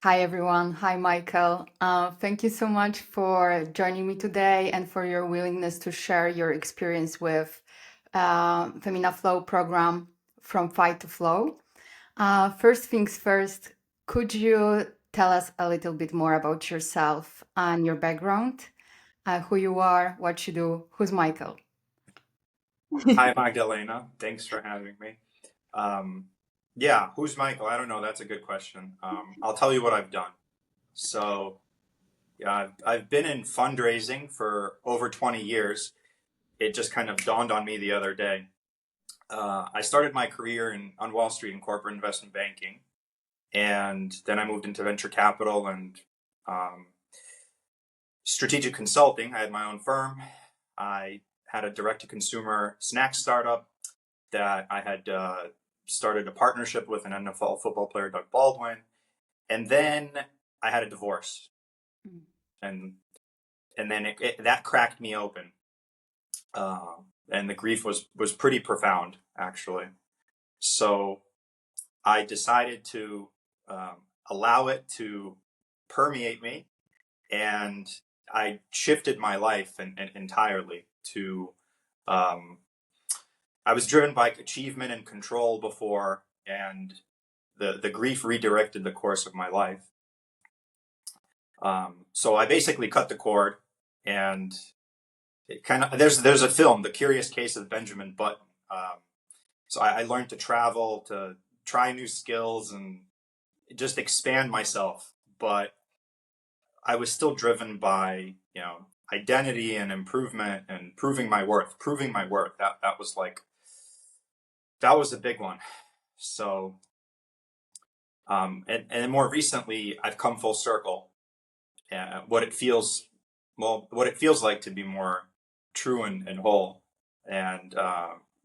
Hi, everyone. Hi, Michael. Thank you so much for joining me today and for your willingness to share your experience with Femina Flow program from Fight to Flow. First things first, could you tell us a little bit more about yourself and your background, who you are, what you do? Who's Michael? Hi, Magdalena. Thanks for having me. Um, yeah, who's Michael? I don't know. That's a good question. I'll tell you what I've done. So, yeah, I've been in fundraising for over 20 years. It just kind of dawned on me the other day. I started my career on Wall Street in corporate investment banking, and then I moved into venture capital and um, strategic consulting. I had my own firm. I had a direct to consumer snack startup that I had started a partnership with an NFL football player, Doug Baldwin, and then I had a divorce, Mm. and then that cracked me open, and the grief was pretty profound actually. So I decided to allow it to permeate me, and I shifted my life entirely to. Um, I was driven by achievement and control before, and the grief redirected the course of my life. So I basically cut the cord, and it kind of there's a film, The Curious Case of Benjamin Button. So I learned to travel, to try new skills, and just expand myself. But I was still driven by identity and improvement and proving my worth. Proving my worth. That was a big one. So and more recently, I've come full circle. What it feels, what it feels like to be more true and whole. And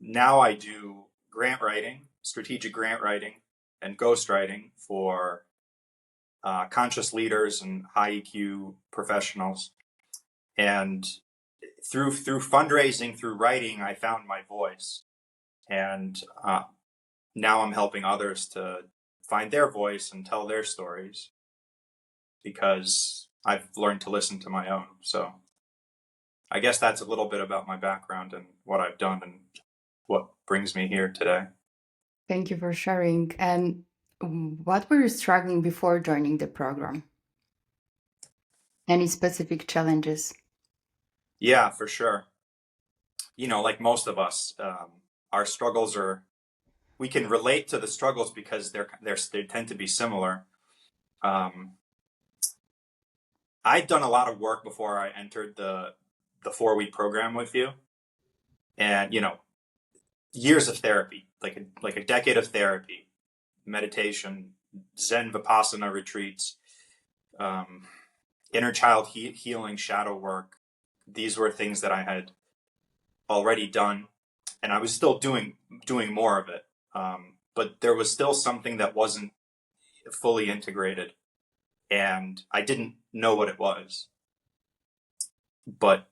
now I do grant writing, strategic grant writing, and ghostwriting for conscious leaders and high EQ professionals. And through fundraising, through writing, I found my voice, and now I'm helping others to find their voice and tell their stories because I've learned to listen to my own. So I guess that's a little bit about my background and what I've done and what brings me here today. Thank you for sharing. And what were you struggling before joining the program? Any specific challenges? Yeah, for sure. Like most of us, our struggles are, we can relate to the struggles because they tend to be similar. Um, I'd done a lot of work before I entered the 4 week program with you, and years of therapy, like a decade of therapy, meditation, Zen Vipassana retreats, um, inner child healing, shadow work. These were things that I had already done, and I was still doing more of it. But there was still something that wasn't fully integrated, and I didn't know what it was. But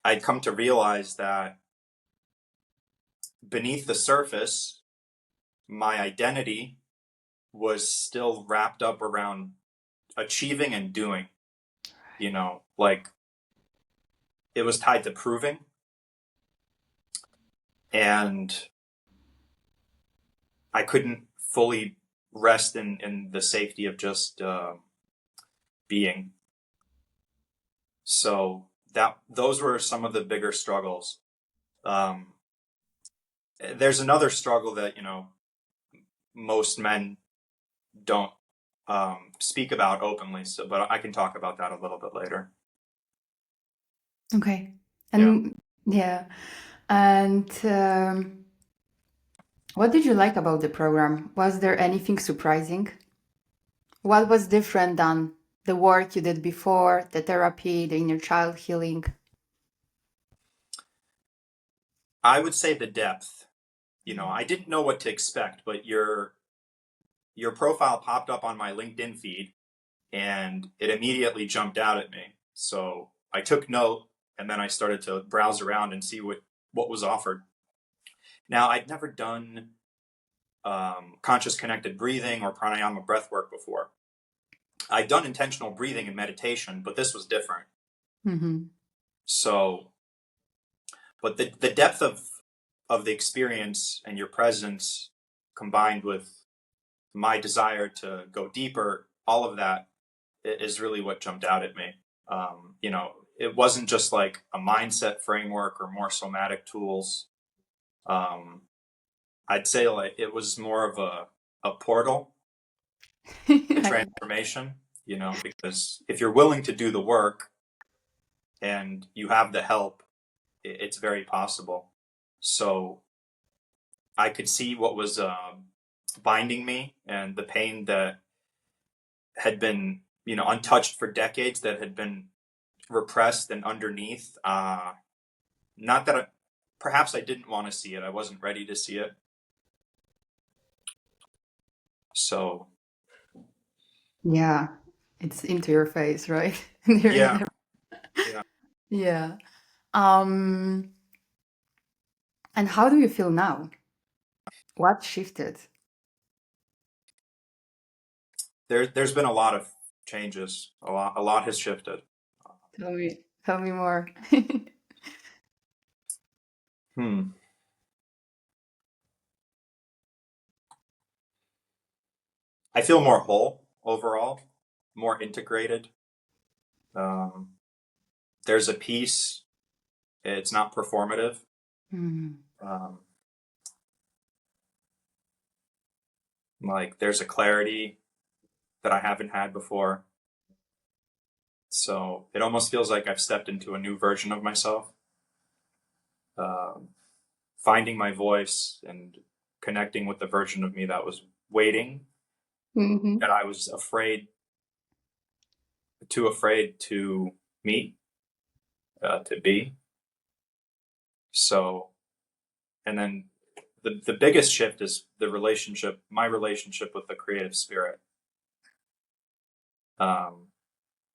I'd come to realize that beneath the surface, my identity was still wrapped up around achieving and doing. Like it was tied to proving, and I couldn't fully rest in the safety of just being. So that those were some of the bigger struggles. Um, there's another struggle that most men don't speak about openly. So, but I can talk about that a little bit later. Okay. Yeah. And yeah. And what did you like about the program? Was there anything surprising? What was different than the work you did before, the therapy, the inner child healing? I would say the depth. I didn't know what to expect, but your profile popped up on my LinkedIn feed, and it immediately jumped out at me. So I took note, and then I started to browse around and see what was offered. Now, I'd never done conscious connected breathing or pranayama breath work before. I'd done intentional breathing and meditation, but this was different. Mm-hmm. So, but the depth of the experience and your presence combined with my desire to go deeper, all of that is really what jumped out at me. It wasn't just like a mindset framework or more somatic tools. Um, I'd say like it was more of a portal to transformation, because if you're willing to do the work and you have the help, it's very possible. So I could see what was binding me and the pain that had been, untouched for decades, that had been repressed and underneath. Not that perhaps I didn't want to see it. I wasn't ready to see it. So Yeah, it's into your face, right? yeah, yeah. Yeah. Um, and how do you feel now? What shifted? There's been a lot of changes. A lot has shifted. Tell me more. Hmm. I feel more whole overall, more integrated. Um, there's a peace. It's not performative. Mm. Um, like there's a clarity that I haven't had before. So it almost feels like I've stepped into a new version of myself, um, finding my voice and connecting with the version of me that was waiting, Hmm. that I was afraid to meet, to be. So, and then the biggest shift is my relationship with the creative spirit. Um,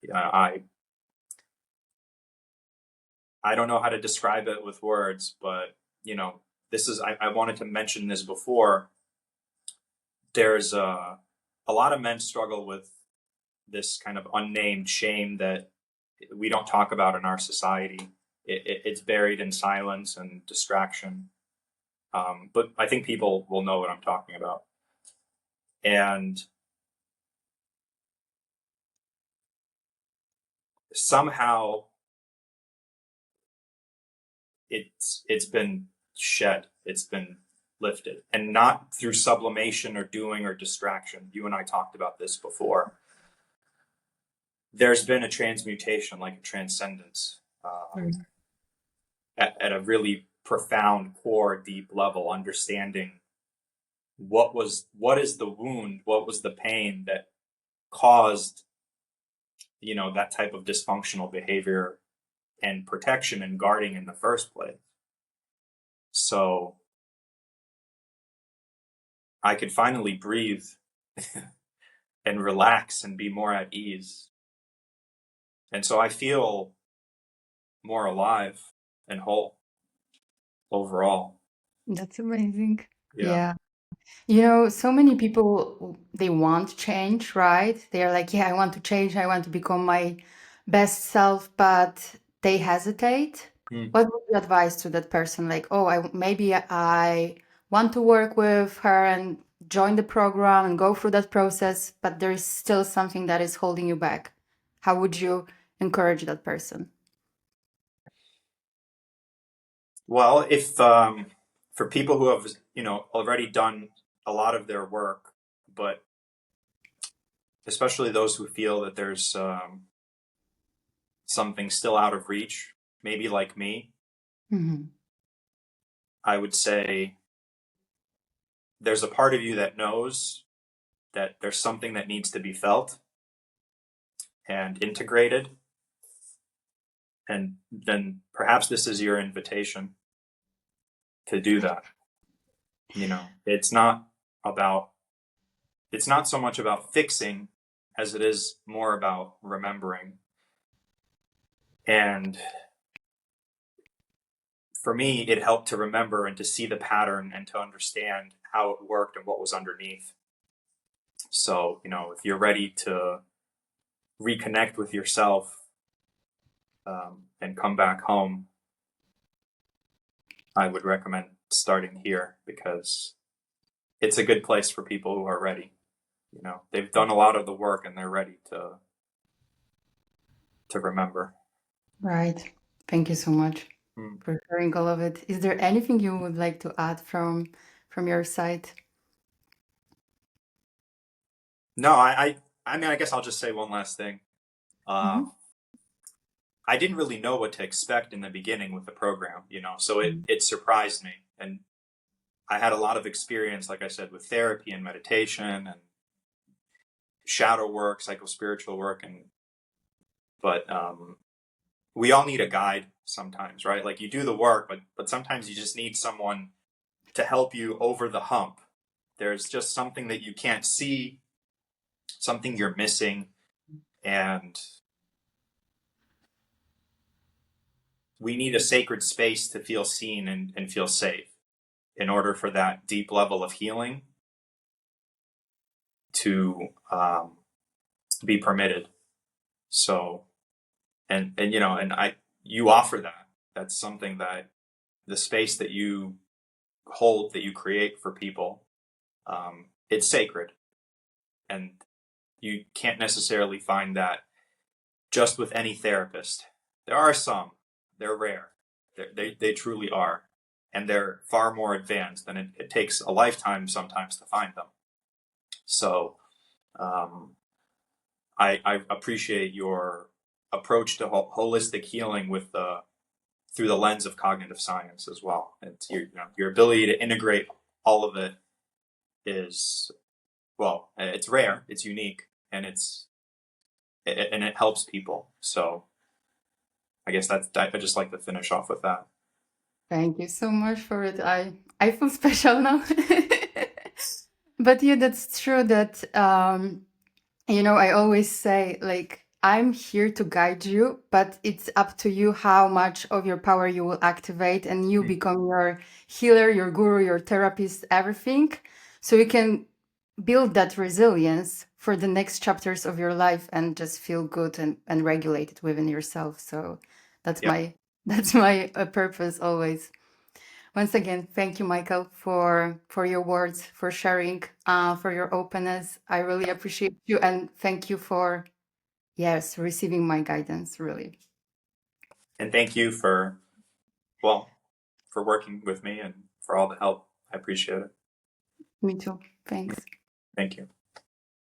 yeah, I don't know how to describe it with words, but this is I wanted to mention this before. There's a lot of men struggle with this kind of unnamed shame that we don't talk about in our society. It's buried in silence and distraction. But I think people will know what I'm talking about. And somehow it's been shed. It's been lifted, and not through sublimation or doing or distraction. You and I talked about this before. There's been a transmutation, like a transcendence, Mm. at a really profound, core, deep level, understanding what is the wound, what was the pain that caused, that type of dysfunctional behavior and protection and guarding in the first place. So I could finally breathe and relax and be more at ease. And so I feel more alive and whole overall. That's amazing. Yeah. Yeah. You know, so many people, they want change, right? They're like, yeah, I want to change. I want to become my best self, but they hesitate. Mm. What would you advise to that person? Like, oh, maybe I want to work with her and join the program and go through that process, but there is still something that is holding you back. How would you encourage that person? Well, if for people who have, already done a lot of their work, but especially those who feel that there's something still out of reach, maybe like me, Hmm. I would say there's a part of you that knows that there's something that needs to be felt and integrated. And then perhaps this is your invitation to do that. It's not about, it's not so much about fixing as it is more about remembering. And for me, it helped to remember and to see the pattern and to understand how it worked and what was underneath. So, if you're ready to reconnect with yourself, and come back home, I would recommend starting here because it's a good place for people who are ready. They've done a lot of the work and they're ready to remember. Right. Thank you so much Mm. for sharing all of it. Is there anything you would like to add from your side? No, I mean, I guess I'll just say one last thing. Mhm. I didn't really know what to expect in the beginning with the program, so it surprised me. And I had a lot of experience, like I said, with therapy and meditation and shadow work, psychospiritual work, but we all need a guide sometimes, right? Like you do the work, but sometimes you just need someone to help you over the hump. There's just something that you can't see, something you're missing, and we need a sacred space to feel seen and feel safe in order for that deep level of healing to be permitted. So, and you offer that. That's something that the space that you hold, that you create for people, it's sacred, and you can't necessarily find that just with any therapist. There are some, they're rare. They truly are. And they're far more advanced, and it takes a lifetime sometimes to find them. So um, I appreciate your approach to holistic healing through the lens of cognitive science as well. It's your ability to integrate all of it is, well, it's rare, it's unique, and it helps people. So I guess I just like to finish off with that. Thank you so much for it. I feel special now. But yeah, that's true that I always say, like, I'm here to guide you, but it's up to you how much of your power you will activate, and you become your healer, your guru, your therapist, everything. So you can build that resilience for the next chapters of your life and just feel good and regulated within yourself. So that's Yep. my that's my purpose always. Once again, thank you, Michael, for your words, for sharing, for your openness. I really appreciate you, and thank you for, yes, receiving my guidance. Really, And thank you for working with me and for all the help. I appreciate it. me too. Thanks. Thank you.